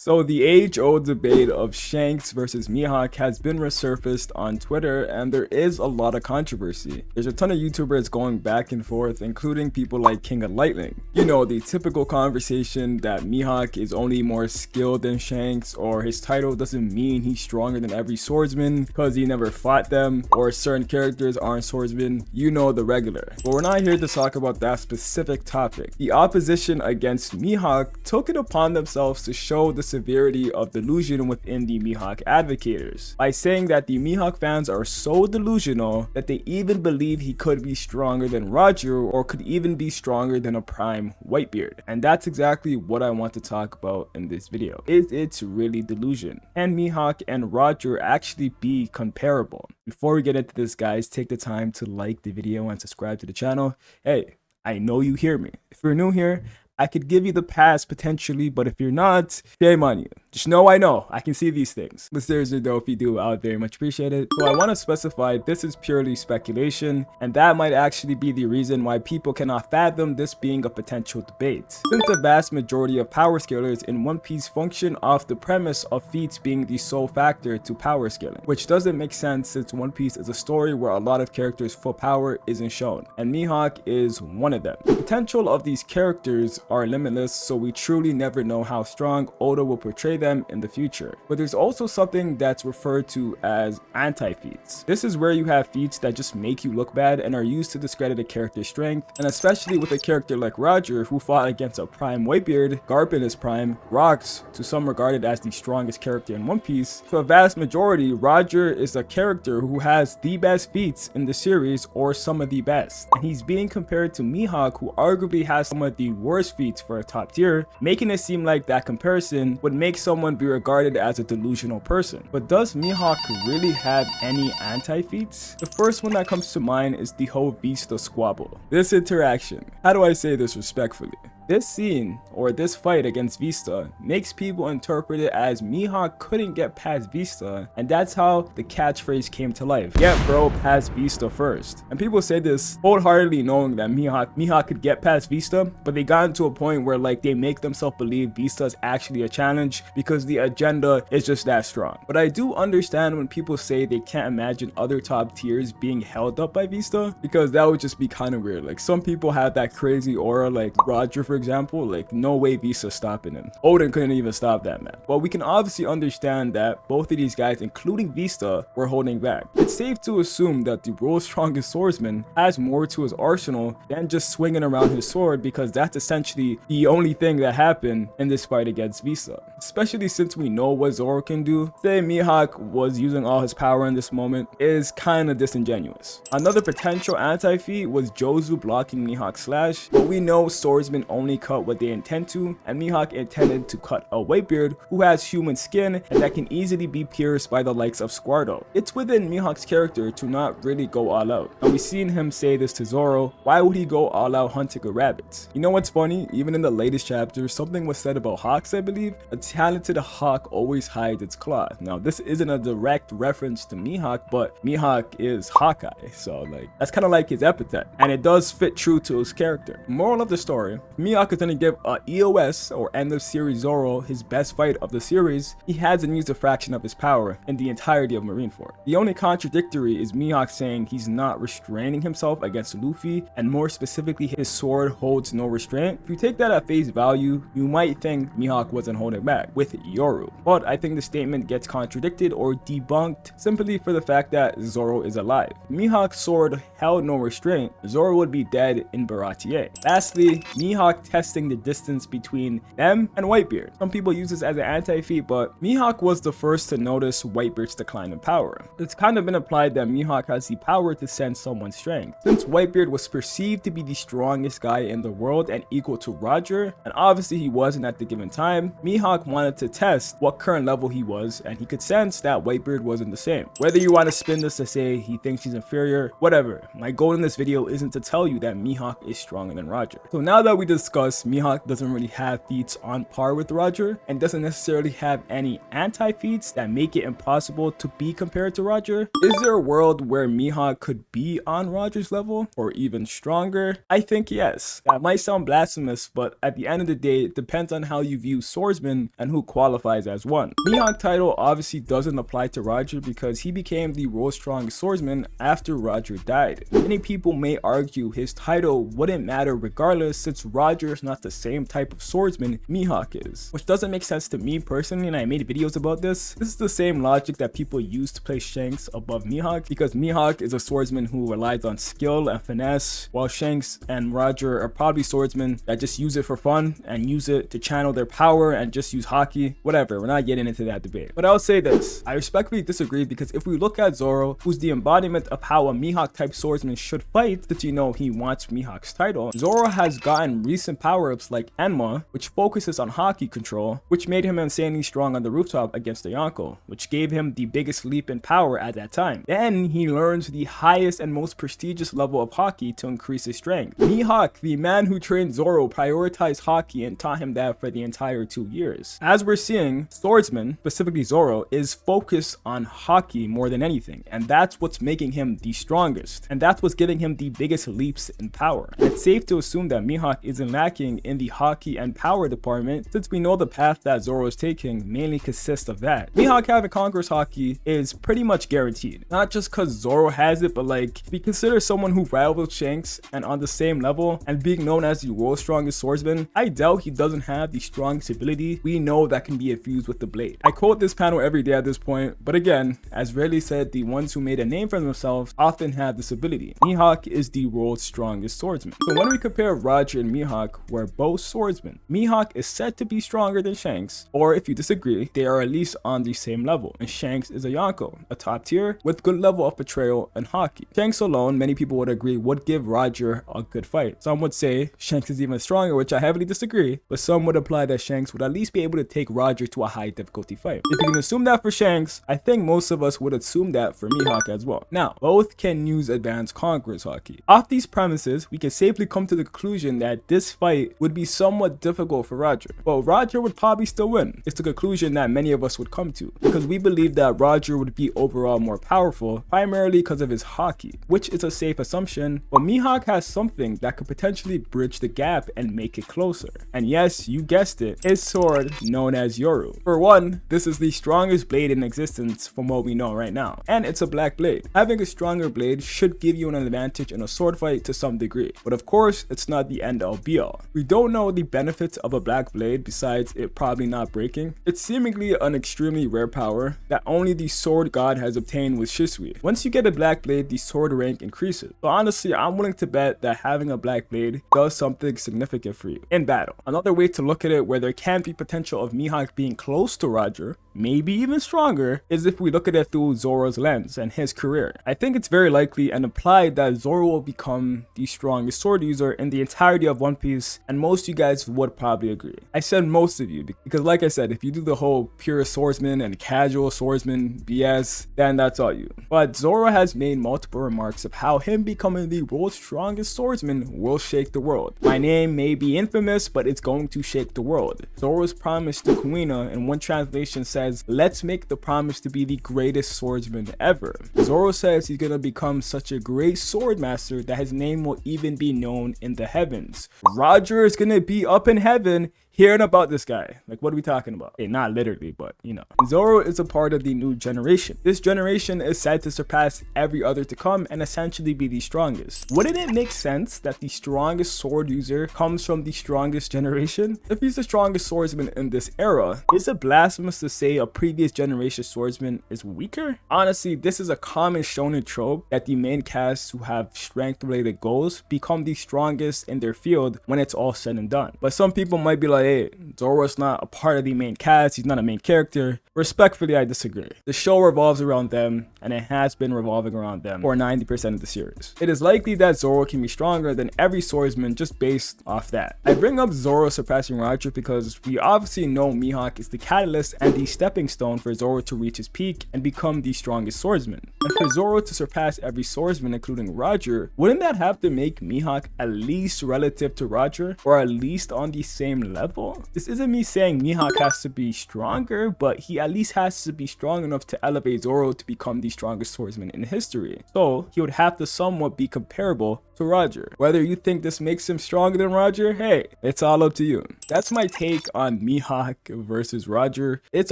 So the age-old debate of Shanks versus Mihawk has been resurfaced on Twitter, and there is a lot of controversy. There's a ton of YouTubers going back and forth, including people like King of Lightning. You know, the typical conversation that Mihawk is only more skilled than Shanks, or his title doesn't mean he's stronger than every swordsman because he never fought them, or certain characters aren't swordsmen. You know, the regular. But we're not here to talk about that specific topic. The opposition against Mihawk took it upon themselves to show the severity of delusion within the Mihawk advocators by saying that the Mihawk fans are so delusional that they even believe he could be stronger than Roger, or could even be stronger than a prime Whitebeard. And that's exactly what I want to talk about in this video. Is it really delusion? Can Mihawk and Roger actually be comparable? Before we get into this, guys, take the time to like the video and subscribe to the channel. Hey, I know you hear me. If you're new here, I could give you the pass potentially, but if you're not, shame on you. Just know I can see these things. Listeners, though, if you do, I would very much appreciate it. So I want to specify this is purely speculation, and that might actually be the reason why people cannot fathom this being a potential debate. Since the vast majority of power scalers in One Piece function off the premise of feats being the sole factor to power scaling, which doesn't make sense since One Piece is a story where a lot of characters' full power isn't shown, and Mihawk is one of them. The potential of these characters are limitless, so we truly never know how strong Oda will portray them in the future. But there's also something that's referred to as anti-feats. This is where you have feats that just make you look bad and are used to discredit a character's strength, and especially with a character like Roger, who fought against a prime Whitebeard, Garp in his prime, Rocks, to some regarded as the strongest character in One Piece. To a vast majority, Roger is a character who has the best feats in the series, or some of the best, and he's being compared to Mihawk, who arguably has some of the worst feats for a top tier, making it seem like that comparison would make someone be regarded as a delusional person. But does Mihawk really have any anti-feats? The first one that comes to mind is the whole Vista squabble. This interaction, how do I say this respectfully? This scene, or this fight against Vista, makes people interpret it as Mihawk couldn't get past Vista, and that's how the catchphrase came to life. Get bro past Vista first. And people say this wholeheartedly knowing that Mihawk could get past Vista, but they got into a point where like they make themselves believe Vista is actually a challenge because the agenda is just that strong. But I do understand when people say they can't imagine other top tiers being held up by Vista, because that would just be kind of weird. Like some people have that crazy aura, like Roger for example, like no way Vista stopping him. Odin couldn't even stop that man. But we can obviously understand that both of these guys, including Vista, were holding back. It's safe to assume that the world's strongest swordsman has more to his arsenal than just swinging around his sword, because that's essentially the only thing that happened in this fight against Vista. Especially since we know what Zoro can do, say Mihawk was using all his power in this moment is kind of disingenuous. Another potential anti-feat was Jozu blocking Mihawk's slash, but we know swordsmen only cut what they intend to, and Mihawk intended to cut a Whitebeard who has human skin and that can easily be pierced by the likes of Squardo. It's within Mihawk's character to not really go all out, and we've seen him say this to Zoro. Why would he go all out hunting a rabbit? You know what's funny? Even in the latest chapter, something was said about hawks, I believe. A talented hawk always hides its claw. Now this isn't a direct reference to Mihawk, but Mihawk is Hawkeye, so like that's kind of like his epithet, and it does fit true to his character. Moral of the story, Mihawk is going to give a EOS, or end of series Zoro, his best fight of the series. He hasn't used a fraction of his power in the entirety of Marineford. The only contradictory is Mihawk saying he's not restraining himself against Luffy, and more specifically his sword holds no restraint. If you take that at face value, you might think Mihawk wasn't holding back with Yoru, but I think the statement gets contradicted or debunked simply for the fact that Zoro is alive. If Mihawk's sword held no restraint, Zoro would be dead in Baratier. Lastly, Mihawk testing the distance between them and Whitebeard. Some people use this as an anti-feat, but Mihawk was the first to notice Whitebeard's decline in power. It's kind of been implied that Mihawk has the power to sense someone's strength. Since Whitebeard was perceived to be the strongest guy in the world and equal to Roger, and obviously he wasn't at the given time, Mihawk wanted to test what current level he was, and he could sense that Whitebeard wasn't the same. Whether you want to spin this to say he thinks he's inferior, whatever. My goal in this video isn't to tell you that Mihawk is stronger than Roger. So now that we discussed discussed, Mihawk doesn't really have feats on par with Roger and doesn't necessarily have any anti-feats that make it impossible to be compared to Roger. Is there a world where Mihawk could be on Roger's level or even stronger? I think yes. That might sound blasphemous, but at the end of the day, it depends on how you view swordsman and who qualifies as one. Mihawk title obviously doesn't apply to Roger because he became the world's strongest swordsman after Roger died. Many people may argue his title wouldn't matter regardless since Roger is not the same type of swordsman Mihawk is, which doesn't make sense to me personally, and I made videos about this. This is the same logic that people use to place Shanks above Mihawk because Mihawk is a swordsman who relies on skill and finesse, while Shanks and Roger are probably swordsmen that just use it for fun and use it to channel their power and just use hockey. Whatever, we're not getting into that debate. But I'll say this, I respectfully disagree because if we look at Zoro, who's the embodiment of how a Mihawk type swordsman should fight, since you know he wants Mihawk's title, Zoro has gotten recent power-ups like Enma, which focuses on hockey control, which made him insanely strong on the rooftop against the Yonko, which gave him the biggest leap in power at that time. Then he learns the highest and most prestigious level of hockey to increase his strength. Mihawk, the man who trained Zoro, prioritized hockey and taught him that for the entire 2 years. As we're seeing, swordsman, specifically Zoro, is focused on hockey more than anything, and that's what's making him the strongest, and that's what's giving him the biggest leaps in power. It's safe to assume that Mihawk isn't lacking in the hockey and power department since we know the path that Zoro is taking mainly consists of that. Mihawk having Conqueror's hockey is pretty much guaranteed, not just because Zoro has it, but like if you consider someone who rivals Shanks and on the same level and being known as the world's strongest swordsman, I doubt he doesn't have the strongest ability we know that can be infused with the blade. I quote this panel every day at this point, but again, as Ridley said, the ones who made a name for themselves often have this ability. Mihawk is the world's strongest swordsman. So when we compare Roger and Mihawk, we're both swordsmen. Mihawk is said to be stronger than Shanks, or if you disagree, they are at least on the same level, and Shanks is a Yonko, a top tier with good level of betrayal and hockey. Shanks alone, many people would agree, would give Roger a good fight. Some would say Shanks is even stronger, which I heavily disagree, but some would imply that Shanks would at least be able to take Roger to a high difficulty fight. If you can assume that for Shanks, I think most of us would assume that for Mihawk as well. Now, both can use advanced Conqueror's hockey. Off these premises, we can safely come to the conclusion that this fight would be somewhat difficult for Roger, but Roger would probably still win. It's the conclusion that many of us would come to, because we believe that Roger would be overall more powerful, primarily because of his hockey, which is a safe assumption, but Mihawk has something that could potentially bridge the gap and make it closer. And yes, you guessed it, his sword known as Yoru. For one, this is the strongest blade in existence from what we know right now, and it's a black blade. Having a stronger blade should give you an advantage in a sword fight to some degree, but of course, it's not the end all be all. We don't know the benefits of a black blade besides it probably not breaking. It's seemingly an extremely rare power that only the sword god has obtained with Shisui. Once you get a black blade, the sword rank increases. So honestly, I'm willing to bet that having a black blade does something significant for you in battle. Another way to look at it where there can be potential of Mihawk being close to Roger, maybe even stronger, is if we look at it through Zoro's lens and his career. I think it's very likely and implied that Zoro will become the strongest sword user in the entirety of One Piece, and most of you guys would probably agree. I said most of you because like I said, if you do the whole pure swordsman and casual swordsman BS, then that's all you. But Zoro has made multiple remarks of how him becoming the world's strongest swordsman will shake the world. My name may be infamous, but it's going to shake the world. Zoro's promise to Kuina in one translation says, "Let's make the promise to be the greatest swordsman ever." Zoro says he's gonna become such a great sword master that his name will even be known in the heavens. Roger is gonna be up in heaven hearing about this guy. Like, what are we talking about? Okay, not literally, but you know. Zoro is a part of the new generation. This generation is said to surpass every other to come and essentially be the strongest. Wouldn't it make sense that the strongest sword user comes from the strongest generation? If he's the strongest swordsman in this era, is it blasphemous to say a previous generation swordsman is weaker? Honestly, this is a common shonen trope that the main casts who have strength related goals become the strongest in their field when it's all said and done. But some people might be like, but hey, Zoro's not a part of the main cast, he's not a main character. Respectfully, I disagree. The show revolves around them, and it has been revolving around them for 90% of the series. It is likely that Zoro can be stronger than every swordsman just based off that. I bring up Zoro surpassing Roger because we obviously know Mihawk is the catalyst and the stepping stone for Zoro to reach his peak and become the strongest swordsman. And for Zoro to surpass every swordsman including Roger, wouldn't that have to make Mihawk at least relative to Roger, or at least on the same level? This isn't me saying Mihawk has to be stronger, but he at least has to be strong enough to elevate Zoro to become the strongest swordsman in history. So he would have to somewhat be comparable to Roger. Whether you think this makes him stronger than Roger, hey, it's all up to you. That's my take on Mihawk versus Roger. It's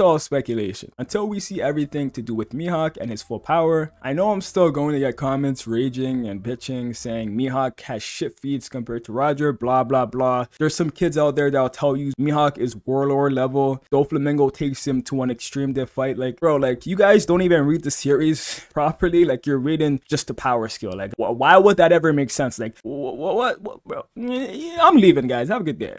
all speculation. Until we see everything to do with Mihawk and his full power, I know I'm still going to get comments raging and bitching saying Mihawk has shit feats compared to Roger, blah blah blah. There's some kids out there that'll tell you Mihawk is warlord level. Doflamingo takes him to an extreme diff fight. Like, bro, like, you guys don't even read the series properly. Like, you're reading just the power skill. Like, why would that ever make sense? Like, what bro? I'm leaving, guys. Have a good day.